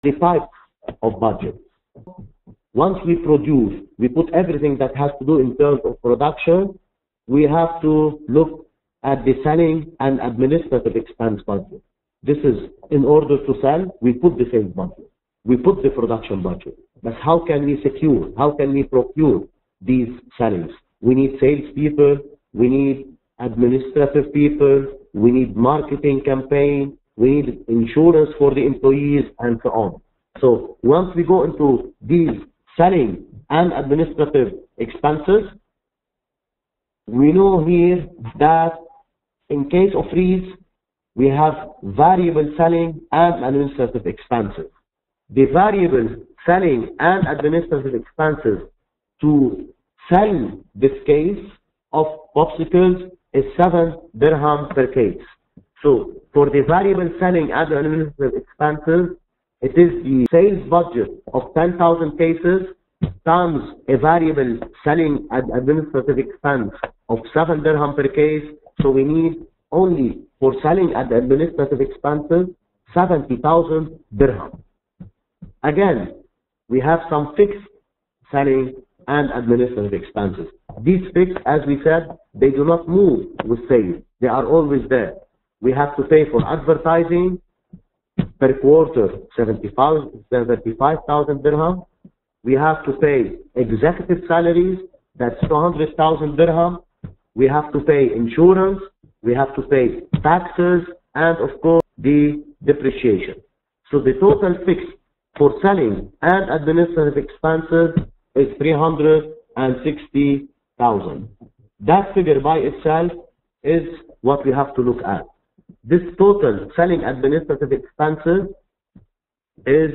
the type of budget. Once we produce, we put everything that has to do in terms of production, we have to look at the selling and administrative expense budget. This is in order to sell, we put the sales budget, we put the production budget. But how can we secure, how can we procure these sellings? We need salespeople, we need administrative people, we need marketing campaign, we need insurance for the employees, and so on. So once we go into these selling and administrative expenses, we know here that in case of freeze, we have variable selling and administrative expenses. The variable selling and administrative expenses to sell this case of popsicles is 7 dirham per case. So for the variable selling and administrative expenses, it is the sales budget of 10,000 cases times a variable selling and administrative expense of 7 dirham per case. So we need only for selling and administrative expenses 70,000 dirham. Again, we have some fixed selling and administrative expenses. These fixed, as we said, they do not move with sales. They are always there. We have to pay for advertising per quarter 75,000 dirham. We have to pay executive salaries, that's 200,000 dirham. We have to pay insurance, we have to pay taxes, and of course the depreciation. So the total fixed for selling and administrative expenses is 360,000. That figure by itself is what we have to look at. This total selling administrative expenses is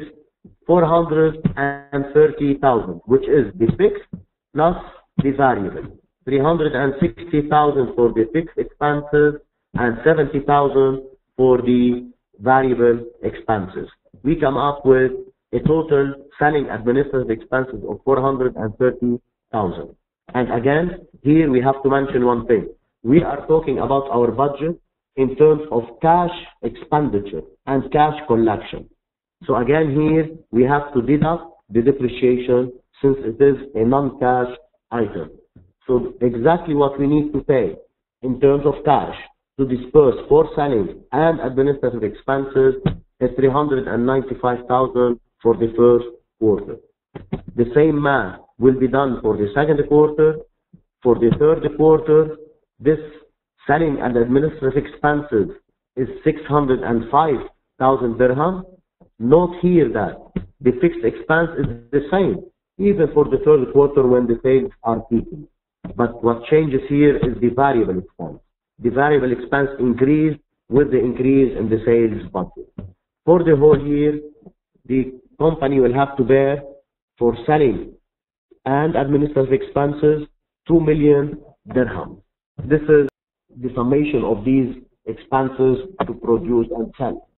430,000, which is the fixed plus the variable. 360,000 for the fixed expenses and 70,000 for the variable expenses. We come up with a total selling administrative expenses of 430,000. And again, here we have to mention one thing. We are talking about our budget in terms of cash expenditure and cash collection. So again, here we have to deduct the depreciation since it is a non-cash item. So exactly what we need to pay in terms of cash to disperse for selling and administrative expenses is 395,000 for the first quarter. The same math will be done for the second quarter. For the third quarter, this selling and administrative expenses is 605,000 dirham. Note here that the fixed expense is the same, even for the third quarter when the sales are peaking. But what changes here is the variable expense. The variable expense increased with the increase in the sales budget. For the whole year, the company will have to bear for selling and administrative expenses 2 million dirham. This is the summation of these expenses to produce and sell.